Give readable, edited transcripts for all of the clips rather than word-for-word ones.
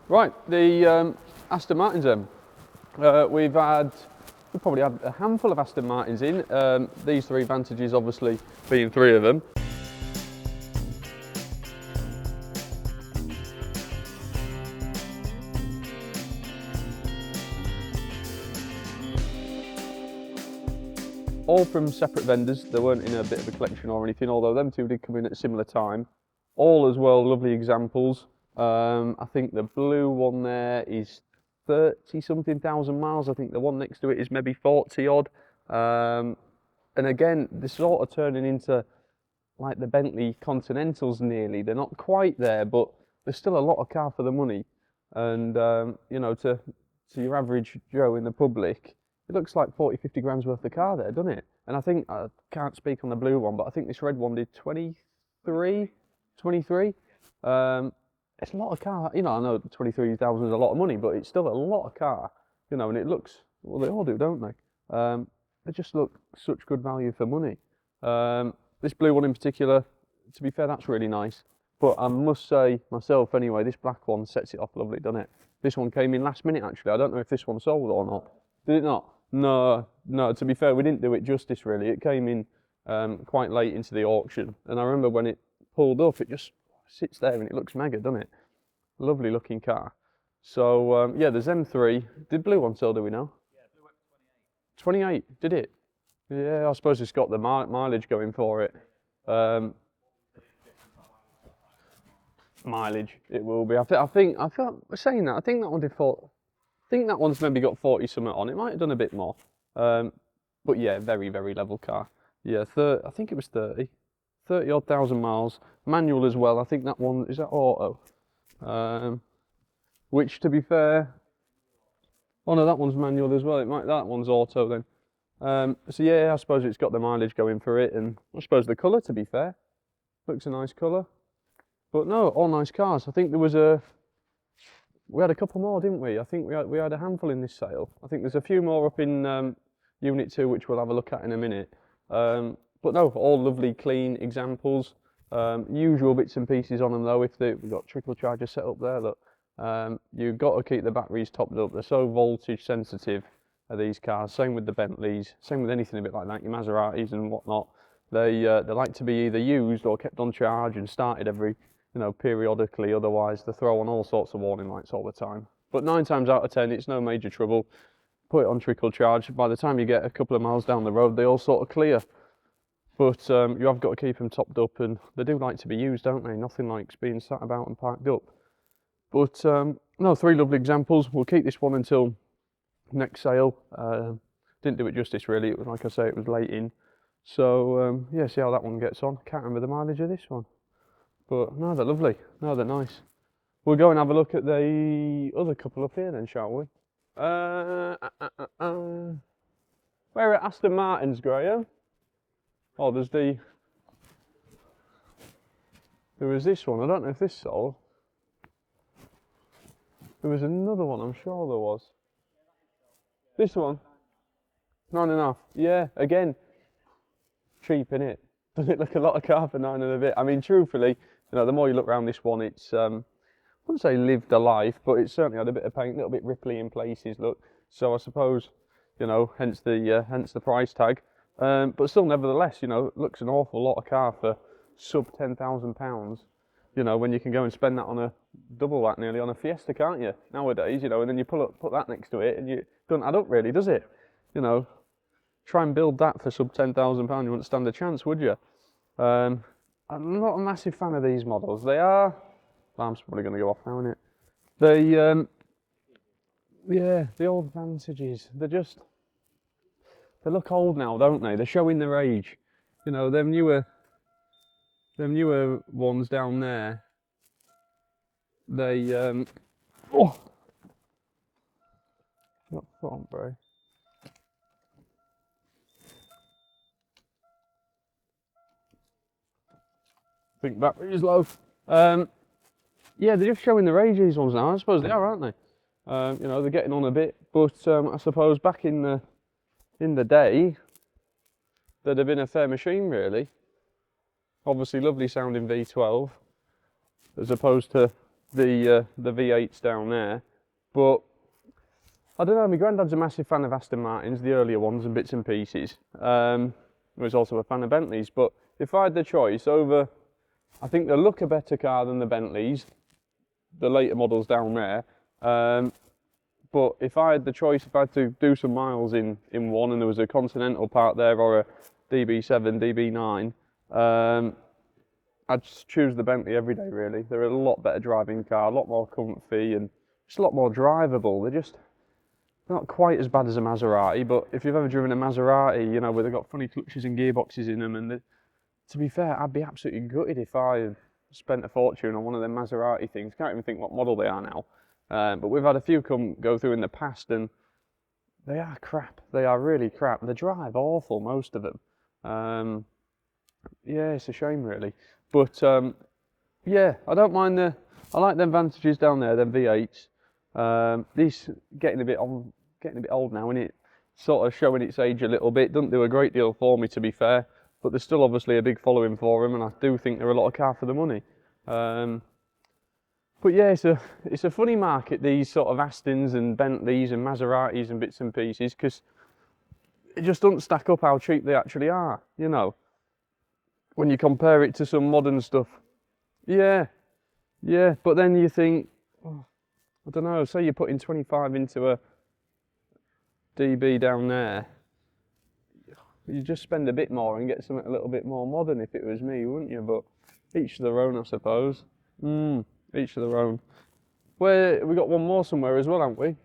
Right, the Aston Martins then. We've probably had a handful of Aston Martins in. These three Vantages obviously being three of them. All from separate vendors, they weren't in a bit of a collection or anything, although them two did come in at a similar time. All as well, lovely examples. I think the blue one there is 30-something thousand miles. I think the one next to it is maybe 40 odd. And again, they're sort of turning into like the Bentley Continentals nearly. They're not quite there, but there's still a lot of car for the money. And, you know, to your average Joe in the public, it looks like 40-50 grand's worth of car there, doesn't it? And I think, I can't speak on the blue one, but I think this red one did 23. It's a lot of car, you know, I know 23,000 is a lot of money, but it's still a lot of car, you know, and it looks, well, they all do, don't they? They just look such good value for money. This blue one in particular, to be fair, that's really nice. But I must say, myself anyway, this black one sets it off lovely, doesn't it? This one came in last minute, actually. I don't know if this one sold or not. Did it not? No, to be fair, we didn't do it justice, really. It came in quite late into the auction. And I remember when it pulled up, it just sits there and it looks mega, doesn't it? Lovely looking car. So, yeah, there's M3. Did blue one sell, do we know? Yeah, blue went for 28. 28, did it? Yeah, I suppose it's got the mileage going for it. Mileage, it will be. I think saying that, I think that one did 40. I think that one's maybe got 40 something on. It might have done a bit more. But yeah, very, very level car. Yeah, I think it was 30 odd thousand miles. Manual as well. I think that one, is that auto? Which, to be fair, oh no, that one's manual as well. That one's auto then. So yeah, I suppose it's got the mileage going for it, and I suppose the colour, to be fair, looks a nice colour. But no, all nice cars. I think there was we had a couple more, didn't we? I think we had a handful in this sale. I think there's a few more up in Unit 2, which we'll have a look at in a minute. But no, all lovely, clean examples. Usual bits and pieces on them though. We've got trickle chargers set up there. Look, you've got to keep the batteries topped up. They're so voltage sensitive, these cars. Same with the Bentleys. Same with anything a bit like that. Your Maseratis and whatnot. They like to be either used or kept on charge and started every, you know, periodically. Otherwise, they throw on all sorts of warning lights all the time. But 9 times out of 10, it's no major trouble. Put it on trickle charge. By the time you get a couple of miles down the road, they all sort of clear. But you have got to keep them topped up, and they do like to be used, don't they? Nothing like being sat about and parked up. But no, 3 lovely examples. We'll keep this one until next sale. Didn't do it justice really. It was, like I say, it was late in. So yeah, see how that one gets on. Can't remember the mileage of this one. But no, they're lovely. No, they're nice. We'll go and have a look at the other couple up here then, shall we? We're at Aston Martins, Graham. Oh, there was this one. I don't know if this sold. There was another one, I'm sure there was. This one? 9.5. Yeah, again, cheap, innit? Doesn't it look a lot of car for 9 and a bit? I mean, truthfully, you know, the more you look around this one, it's, I wouldn't say lived a life, but it certainly had a bit of paint, a little bit ripply in places, look. So I suppose, you know, hence the price tag. But still, nevertheless, you know, it looks an awful lot of car for sub £10,000. You know, when you can go and spend that on a double that nearly on a Fiesta, can't you? Nowadays, you know, and then you put that next to it, and it doesn't add up really, does it? You know, try and build that for sub £10,000, you wouldn't stand a chance, would you? I'm not a massive fan of these models. They are. Alarm's probably going to go off now, isn't it? They, yeah, the old Vantages. They look old now, don't they? They're showing their age. You know, them newer ones down there. They, oh, not fun, bro. I think battery is low. Yeah, they're just showing their age, these ones now. I suppose they are, aren't they? You know, they're getting on a bit, but I suppose back in the day, they'd have been a fair machine, really. Obviously, lovely sounding V12, as opposed to the V8s down there. But I don't know, my granddad's a massive fan of Aston Martins, the earlier ones and bits and pieces. He was also a fan of Bentleys, but if I had the choice over, I think they look a better car than the Bentleys, the later models down there. But if I had the choice, if I had to do some miles in one and there was a Continental part there or a DB7, DB9, I'd just choose the Bentley every day really. They're a lot better driving car, a lot more comfy and just a lot more drivable. They're not quite as bad as a Maserati, but if you've ever driven a Maserati, you know, where they've got funny clutches and gearboxes in them, and to be fair, I'd be absolutely gutted if I spent a fortune on one of them Maserati things. Can't even think what model they are now. But we've had a few go through in the past, and they are crap. They are really crap. They drive awful, most of them. Yeah, it's a shame really. But yeah, I don't mind I like them Vantages down there, them V8s. These getting a bit old now, and it sort of showing its age a little bit. Doesn't do a great deal for me, to be fair. But there's still obviously a big following for them, and I do think they're a lot of car for the money. But yeah, it's a funny market, these sort of Astons and Bentleys and Maseratis and bits and pieces, because it just doesn't stack up how cheap they actually are, you know, when you compare it to some modern stuff. Yeah, but then you think, oh, I don't know, say you're putting 25 into a DB down there, you just spend a bit more and get something a little bit more modern if it was me, wouldn't you? But each to their own, I suppose. Each to their own. We got one more somewhere as well, haven't we?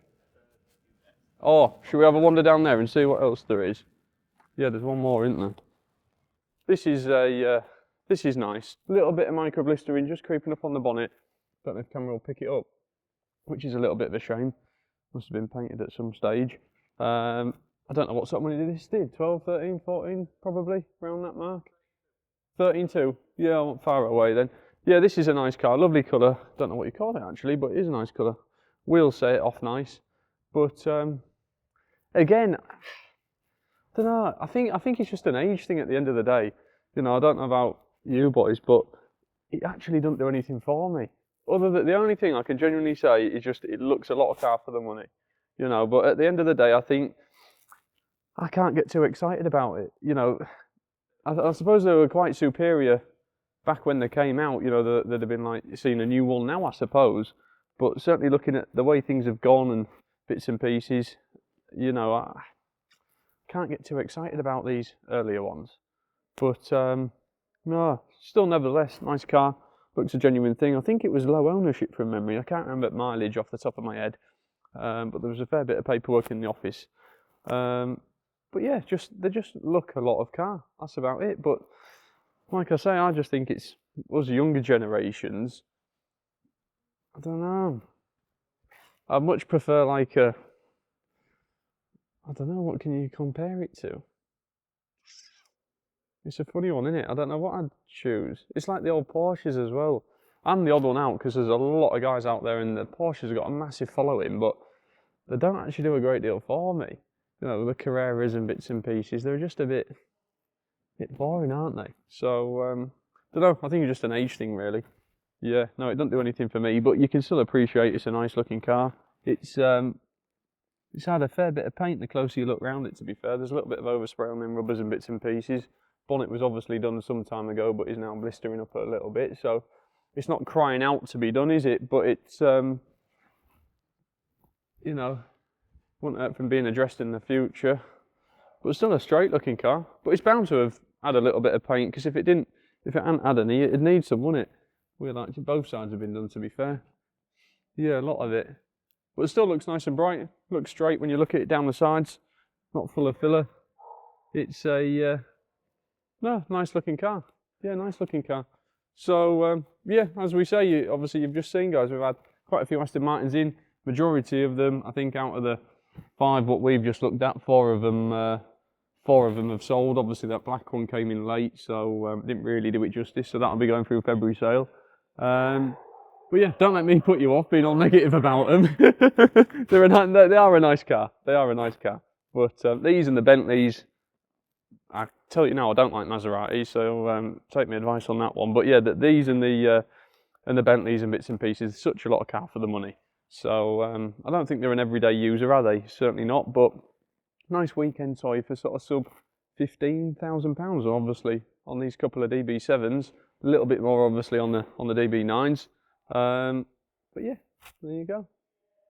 Oh, should we have a wander down there and see what else there is? Yeah, there's one more, isn't there? This is nice. A little bit of micro blistering just creeping up on the bonnet. Don't know if camera will pick it up, which is a little bit of a shame. Must have been painted at some stage. I don't know what sort of money this did. 12, 13, 14, probably around that mark. 13.2. Yeah, I'm not far away then. Yeah, this is a nice car, lovely colour. Don't know what you call it actually, but it is a nice colour. Wheels set it off nice, but again, I don't know. I think it's just an age thing at the end of the day. You know, I don't know about you boys, but it actually doesn't do anything for me. Other than the only thing I can genuinely say is just it looks a lot of car for the money. You know, but at the end of the day, I think I can't get too excited about it. You know, I suppose they were quite superior back when they came out, you know, they'd have been like seeing a new one now, I suppose. But certainly looking at the way things have gone and bits and pieces, you know, I can't get too excited about these earlier ones. But no, still nevertheless, nice car. Looks a genuine thing. I think it was low ownership from memory. I can't remember mileage off the top of my head. But there was a fair bit of paperwork in the office. But yeah, they just look a lot of car. That's about it. But like I say, I just think it's us younger generations. I don't know. I much prefer like I don't know, what can you compare it to? It's a funny one, isn't it? I don't know what I'd choose. It's like the old Porsches as well. I'm the odd one out because there's a lot of guys out there and the Porsches have got a massive following, but they don't actually do a great deal for me. You know, the Carreras and bits and pieces, they're just a bit boring, aren't they? So, don't know, I think it's just an age thing really. Yeah, no, it doesn't do anything for me, but you can still appreciate it's a nice looking car. It's had a fair bit of paint the closer you look round it, to be fair. There's a little bit of overspray on them rubbers and bits and pieces. Bonnet was obviously done some time ago, but is now blistering up a little bit, so it's not crying out to be done, is it? But it's, you know, wouldn't hurt from being addressed in the future. But it's still a straight looking car. But it's bound to have had a little bit of paint, because if it hadn't had any, it'd need some, wouldn't it? Both sides have been done, to be fair. Yeah, a lot of it. But it still looks nice and bright. Looks straight when you look at it down the sides. Not full of filler. It's a no, nice looking car. Yeah, nice looking car. So yeah, as we say, obviously you've just seen, guys, we've had quite a few Aston Martins in. Majority of them, I think, out of the 5 what we've just looked at, 4 of them have sold. Obviously that black one came in late, so didn't really do it justice. So that'll be going through February sale. But yeah, don't let me put you off being all negative about them. they are a nice car. They are a nice car. But these and the Bentleys, I tell you now, I don't like Maseratis, so take my advice on that one. But yeah, these and the and the Bentleys and bits and pieces. Such a lot of car for the money. So I don't think they're an everyday user, are they? Certainly not. But nice weekend toy for sort of sub £15,000, obviously, on these couple of DB7s. A little bit more, obviously, on the DB9s. But yeah, there you go.